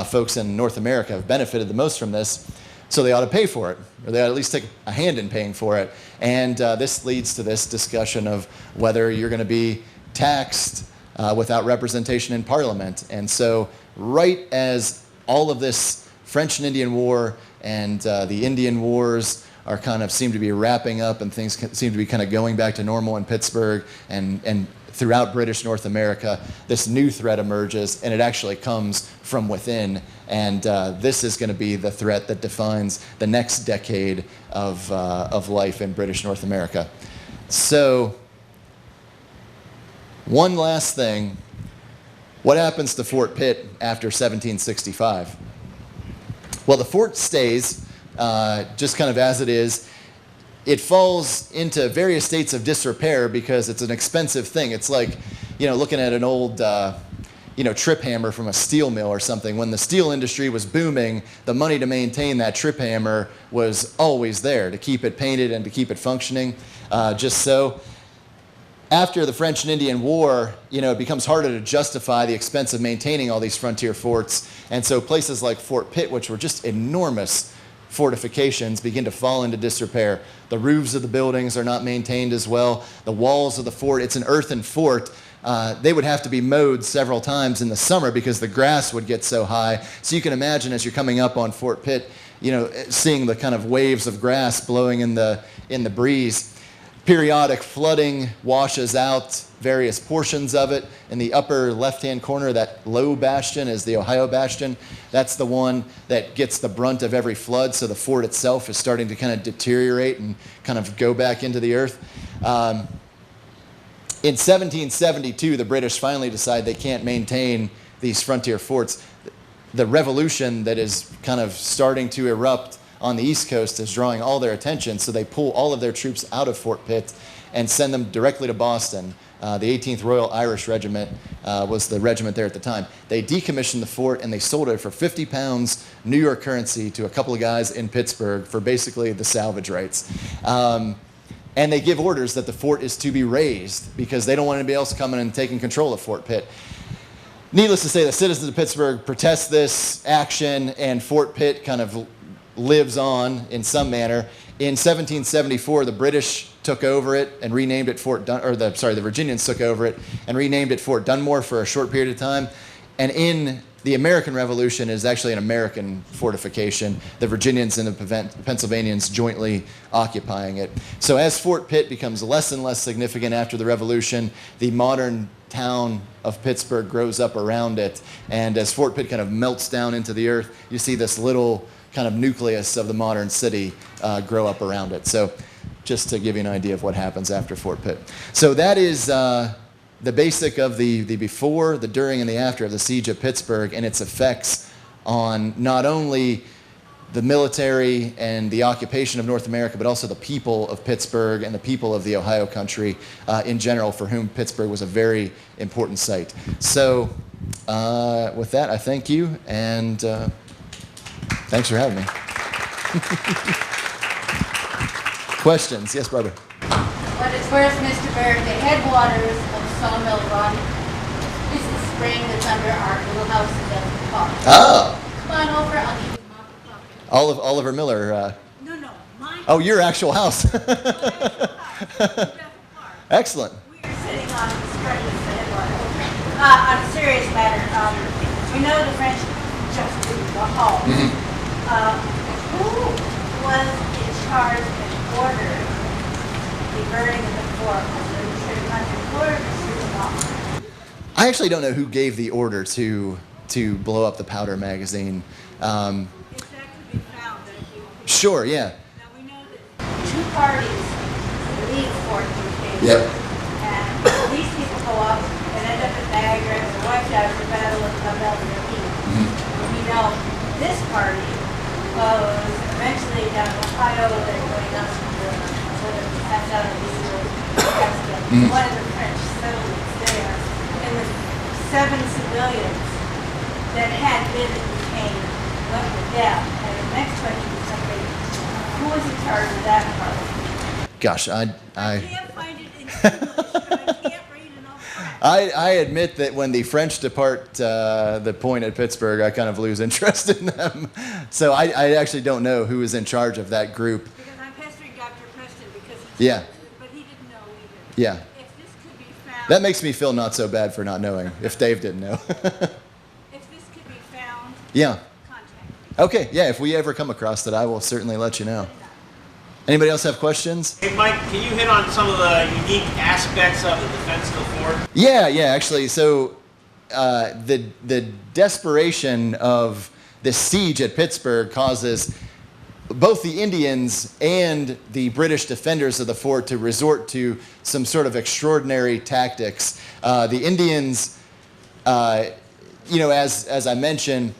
Speaker 2: folks in North America have benefited the most from this, so they ought to pay for it, or they ought to at least take a hand in paying for it. And this leads to this discussion of whether you're going to be taxed without representation in Parliament. And so right as all of this French and Indian War and the Indian Wars are kind of seem to be wrapping up, and things seem to be kind of going back to normal in Pittsburgh and throughout British North America, this new threat emerges, and it actually comes from within. And this is going to be the threat that defines the next decade of life in British North America. So, one last thing. What happens to Fort Pitt after 1765? Well, the fort stays just kind of as it is. It falls into various states of disrepair because it's an expensive thing. It's like, looking at an old, trip hammer from a steel mill or something. When the steel industry was booming, the money to maintain that trip hammer was always there to keep it painted and to keep it functioning. Just so. After the French and Indian War, it becomes harder to justify the expense of maintaining all these frontier forts. And so places like Fort Pitt, which were just enormous fortifications, begin to fall into disrepair. The roofs of the buildings are not maintained as well. The walls of the fort, it's an earthen fort. They would have to be mowed several times in the summer because the grass would get so high. So you can imagine as you're coming up on Fort Pitt, seeing the kind of waves of grass blowing in the breeze. Periodic flooding washes out various portions of it. In the upper left-hand corner, that low bastion is the Ohio bastion. That's the one that gets the brunt of every flood, so the fort itself is starting to kind of deteriorate and kind of go back into the earth. In 1772, the British finally decide they can't maintain these frontier forts. The revolution that is kind of starting to erupt on the East Coast is drawing all their attention, so they pull all of their troops out of Fort Pitt and send them directly to Boston. The 18th Royal Irish Regiment was the regiment there at the time. They decommissioned the fort and they sold it for 50 pounds New York currency to a couple of guys in Pittsburgh for basically the salvage rights. And they give orders that the fort is to be razed because they don't want anybody else coming and taking control of Fort Pitt. Needless to say, the citizens of Pittsburgh protest this action, and Fort Pitt kind of lives on in some manner. In 1774, the British took over it and renamed it the Virginians took over it and renamed it Fort Dunmore for a short period of time. And in the American Revolution, it is actually an American fortification, the Virginians and the Pennsylvanians jointly occupying it. So as Fort Pitt becomes less and less significant after the Revolution, the modern town of Pittsburgh grows up around it. And as Fort Pitt kind of melts down into the earth, you see this little kind of nucleus of the modern city grow up around it. So just to give you an idea of what happens after Fort Pitt. So that is the basic of the before, the during, and the after of the Siege of Pittsburgh and its effects on not only the military and the occupation of North America, but also the people of Pittsburgh and the people of the Ohio country in general, for whom Pittsburgh was a very important site. So with that, I thank you, and thanks for having me. Questions? Yes, Barbara.
Speaker 3: What is worth, Mr. Burke, the headwaters of Sawmill Run is the spring that's under our little house in Devon Park.
Speaker 2: Oh.
Speaker 3: Come on over, I'll give you my pocket.
Speaker 2: Oliver Miller.
Speaker 3: No, mine.
Speaker 2: Oh, your actual house.
Speaker 3: My actual house in Devon Park.
Speaker 2: Excellent.
Speaker 3: We are sitting on the spring of the headwaters. On a serious matter, we know the French just did the Hall. Who was in charge and ordered the burning of the fort? Was it Richard Hunter or Richard Law?
Speaker 2: I actually don't know who gave the order to blow up the powder magazine.
Speaker 3: If that could be found, that he will.
Speaker 2: Sure, yeah.
Speaker 3: Now we know that two parties leave Fort Duquesne.
Speaker 2: Yep.
Speaker 3: And these people go up and end up at Niagara and they're wiped out at the Battle of the Meadville. And we know this party goes eventually down to Ohio. They're going up to the sort of pass out of these one of the French settlements there. And the 7 civilians that had been in Duquesne went to death. And the next question is somebody, who was in charge of that part?
Speaker 2: Gosh,
Speaker 3: I can't find it in English, but I can't read enough French.
Speaker 2: I admit that when the French depart the point at Pittsburgh, I kind of lose interest in them. So I actually don't know who is in charge of that group.
Speaker 3: Because I'm pestering Dr. Preston because
Speaker 2: Yeah.
Speaker 3: but he didn't know either.
Speaker 2: Yeah.
Speaker 3: If this could be found,
Speaker 2: That makes me feel not so bad for not knowing, if Dave didn't know.
Speaker 3: if this could be found,
Speaker 2: Yeah.
Speaker 3: contact me.
Speaker 2: Okay, yeah, if we ever come across it, I will certainly let you know. Anybody else have questions?
Speaker 4: Hey, Mike, can you hit on some of the unique aspects of the defense of the fort?
Speaker 2: Yeah, actually. So the desperation of the siege at Pittsburgh causes both the Indians and the British defenders of the fort to resort to some sort of extraordinary tactics. The Indians, as I mentioned,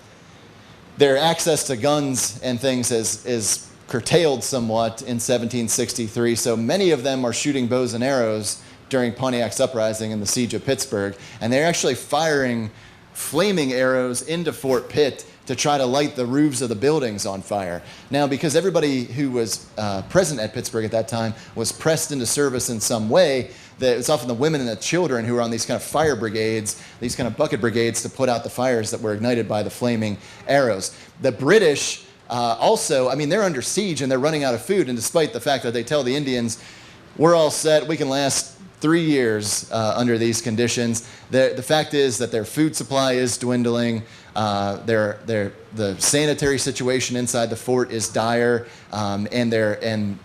Speaker 2: their access to guns and things is curtailed somewhat in 1763, so many of them are shooting bows and arrows during Pontiac's uprising and the Siege of Pittsburgh, and they're actually firing flaming arrows into Fort Pitt to try to light the roofs of the buildings on fire. Now, because everybody who was present at Pittsburgh at that time was pressed into service in some way, that it's often the women and the children who were on these kind of fire brigades, these kind of bucket brigades to put out the fires that were ignited by the flaming arrows. The British also, they're under siege and they're running out of food, and despite the fact that they tell the Indians, we're all set, we can last 3 years under these conditions, the fact is that their food supply is dwindling, the sanitary situation inside the fort is dire, and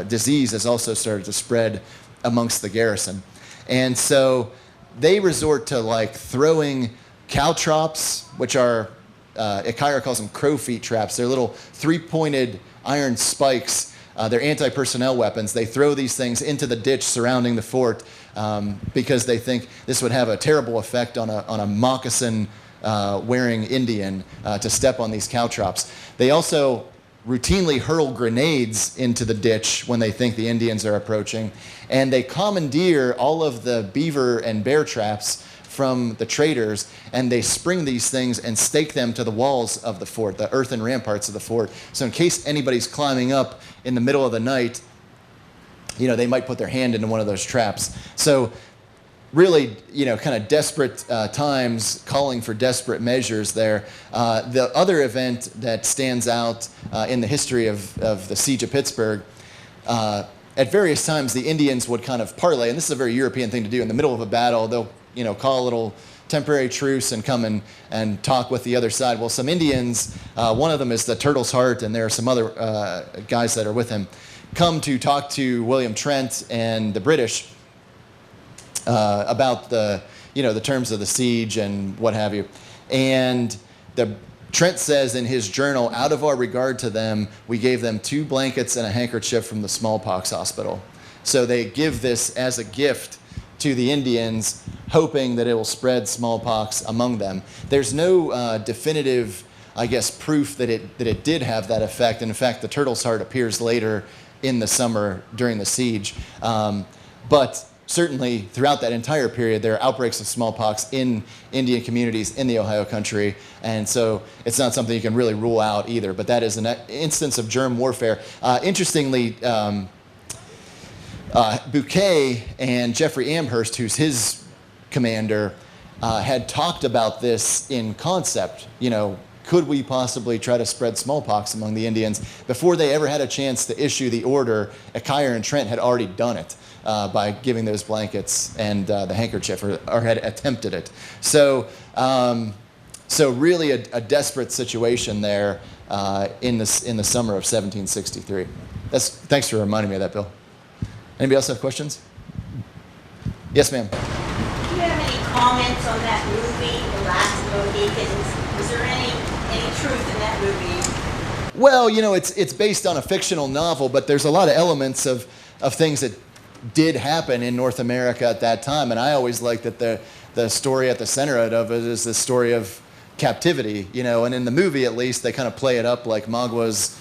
Speaker 2: disease has also started to spread amongst the garrison. And so they resort to throwing caltrops, which are Ekyra calls them crow feet traps. They're little 3-pointed iron spikes. They're anti-personnel weapons. They throw these things into the ditch surrounding the fort because they think this would have a terrible effect on a moccasin wearing Indian to step on these caltrops. They also routinely hurl grenades into the ditch when they think the Indians are approaching. And they commandeer all of the beaver and bear traps from the traders, and they spring these things and stake them to the walls of the fort, the earthen ramparts of the fort. So in case anybody's climbing up in the middle of the night, they might put their hand into one of those traps. So really, kind of desperate times calling for desperate measures there. The other event that stands out in the history of the Siege of Pittsburgh, at various times the Indians would kind of parlay, and this is a very European thing to do. In the middle of a battle, they'll call a little temporary truce and come and talk with the other side. Well, some Indians, one of them is the Turtle's Heart, and there are some other guys that are with him, come to talk to William Trent and the British about the terms of the siege and what have you. And Trent says in his journal, out of our regard to them, we gave them 2 blankets and a handkerchief from the smallpox hospital. So they give this as a gift to the Indians, hoping that it will spread smallpox among them. There's no definitive, proof that it did have that effect. And in fact, the Turtle's Heart appears later in the summer during the siege. But certainly throughout that entire period, there are outbreaks of smallpox in Indian communities in the Ohio country. And so it's not something you can really rule out either. But that is an instance of germ warfare. Interestingly, Bouquet and Jeffrey Amherst, who's his commander, had talked about this in concept. Could we possibly try to spread smallpox among the Indians? Before they ever had a chance to issue the order, Achier and Trent had already done it by giving those blankets and the handkerchief, or had attempted it. So really a desperate situation there in the summer of 1763. Thanks for reminding me of that, Bill. Anybody else have questions? Yes, ma'am.
Speaker 5: Do you have any comments on that movie, the last movie? Is there any truth in that movie?
Speaker 2: Well, it's based on a fictional novel, but there's a lot of elements of things that did happen in North America at that time. And I always like that the story at the center of it is the story of captivity, and in the movie at least they kind of play it up like Magwa's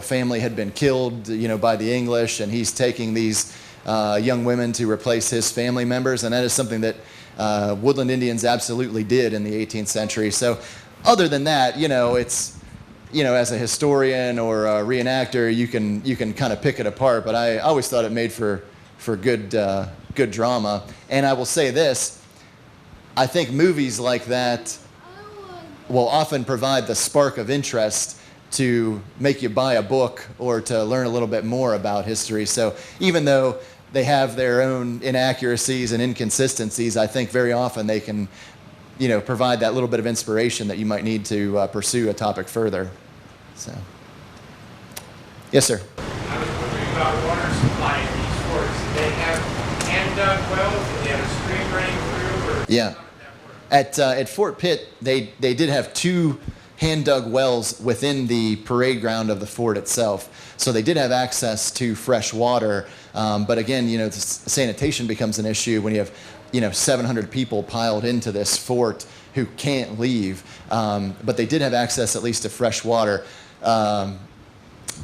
Speaker 2: family had been killed, by the English, and he's taking these young women to replace his family members, and that is something that woodland Indians absolutely did in the 18th century. So other than that, it's, as a historian or a reenactor, you can kind of pick it apart, but I always thought it made for good drama. And I will say this, I think movies like that will often provide the spark of interest to make you buy a book or to learn a little bit more about history. So even though they have their own inaccuracies and inconsistencies, I think very often they can, provide that little bit of inspiration that you might need to pursue a topic further. So, yes, sir.
Speaker 6: I was wondering about water supply in these forts. Did they have hand-dug wells? Did they have a stream running through? Or
Speaker 2: Yeah. At Fort Pitt, they did have 2 hand-dug wells within the parade ground of the fort itself. So they did have access to fresh water. But again, the sanitation becomes an issue when you have, 700 people piled into this fort who can't leave. But they did have access at least to fresh water. And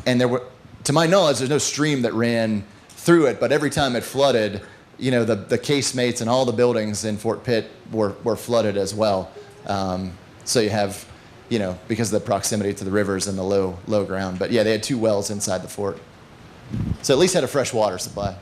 Speaker 2: there were, to my knowledge, there's no stream that ran through it, but every time it flooded, the casemates and all the buildings in Fort Pitt were flooded as well. So you have, because of the proximity to the rivers and the low ground. But yeah, they had 2 wells inside the fort. So at least had a fresh water supply.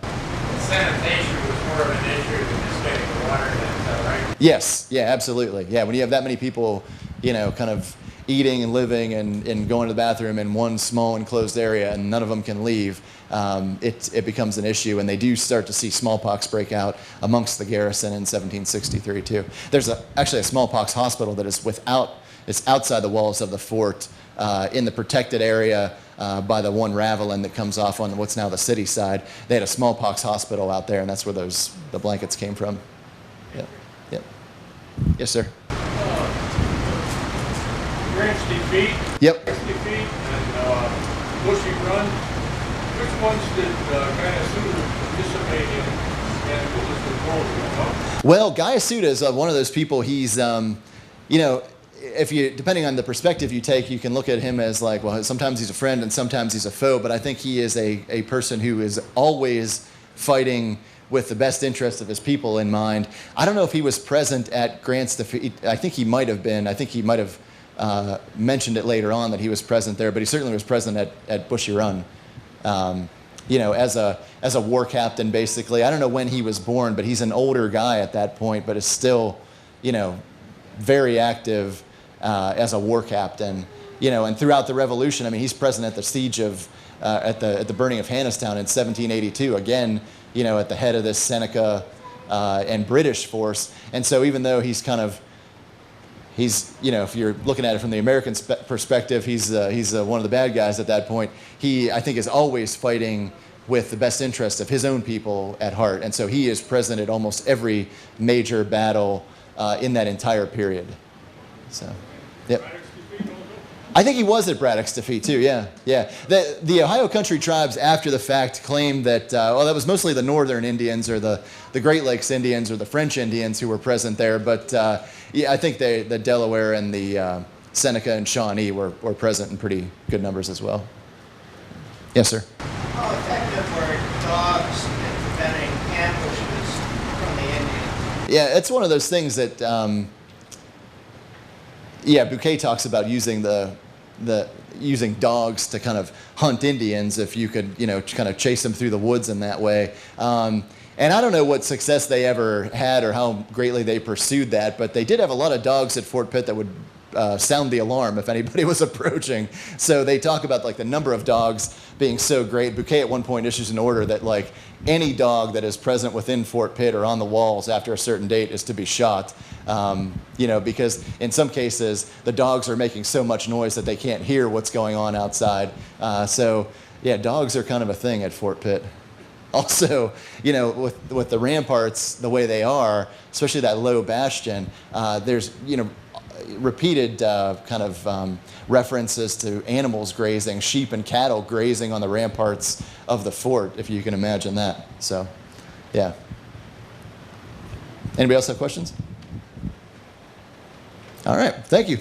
Speaker 6: Sanitation was more of an issue than just getting the water, right?
Speaker 2: Yes, yeah, absolutely. Yeah, when you have that many people, kind of eating and living and going to the bathroom in one small enclosed area and none of them can leave, it becomes an issue, and they do start to see smallpox break out amongst the garrison in 1763 too. There's actually a smallpox hospital that is it's outside the walls of the fort, in the protected area by the one ravelin that comes off on what's now the city side. They had a smallpox hospital out there, and that's where the blankets came from. Yep. Yep. Yes, sir.
Speaker 6: Grinchley Feet.
Speaker 2: Yep.
Speaker 6: Grinchley Feet and Bushy Run. Which ones did Gaiasuta participate in, and what was the role?
Speaker 2: Well, Gaiasuta is one of those people. He's, if you, depending on the perspective you take, you can look at him as like, well, sometimes he's a friend and sometimes he's a foe, but I think he is a person who is always fighting with the best interest of his people in mind. I don't know if he was present at Grant's defeat. I think he might have been. I think he might have mentioned it later on that he was present there, but he certainly was present at Bushy Run. You know, as a war captain, basically. I don't know when he was born, but he's an older guy at that point, but is still, you know, very active as a war captain. You know, and throughout the Revolution, I mean, he's present at the siege of, at the burning of Hannistown in 1782. Again, you know, at the head of this Seneca and British force. And so even though he's kind of, you know, if you're looking at it from the American perspective, he's one of the bad guys at that point. He, I think, is always fighting with the best interest of his own people at heart. And so he is present at almost every major battle in that entire period. So, yep. I think he was at Braddock's defeat too, yeah. The Ohio country tribes after the fact claimed that, well, that was mostly the northern Indians or the Great Lakes Indians or the French Indians who were present there, but yeah, I think the Delaware and the Seneca and Shawnee were present in pretty good numbers as well. Yes, sir?
Speaker 7: How effective were dogs in preventing ambushes from the Indians?
Speaker 2: Yeah, it's one of those things that, yeah, Bouquet talks about using using dogs to kind of hunt Indians if you could, you know, kind of chase them through the woods in that way. And I don't know what success they ever had or how greatly they pursued that, but they did have a lot of dogs at Fort Pitt that would sound the alarm if anybody was approaching. So they talk about like the number of dogs being so great. Bouquet at one point issues an order that like any dog that is present within Fort Pitt or on the walls after a certain date is to be shot. You know, because in some cases the dogs are making so much noise that they can't hear what's going on outside. So yeah, dogs are kind of a thing at Fort Pitt. Also, you know, with the ramparts the way they are, especially that low bastion, there's, you know, repeated kind of references to animals grazing, sheep and cattle grazing on the ramparts of the fort, if you can imagine that. So, yeah. Anybody else have questions? All right, thank you.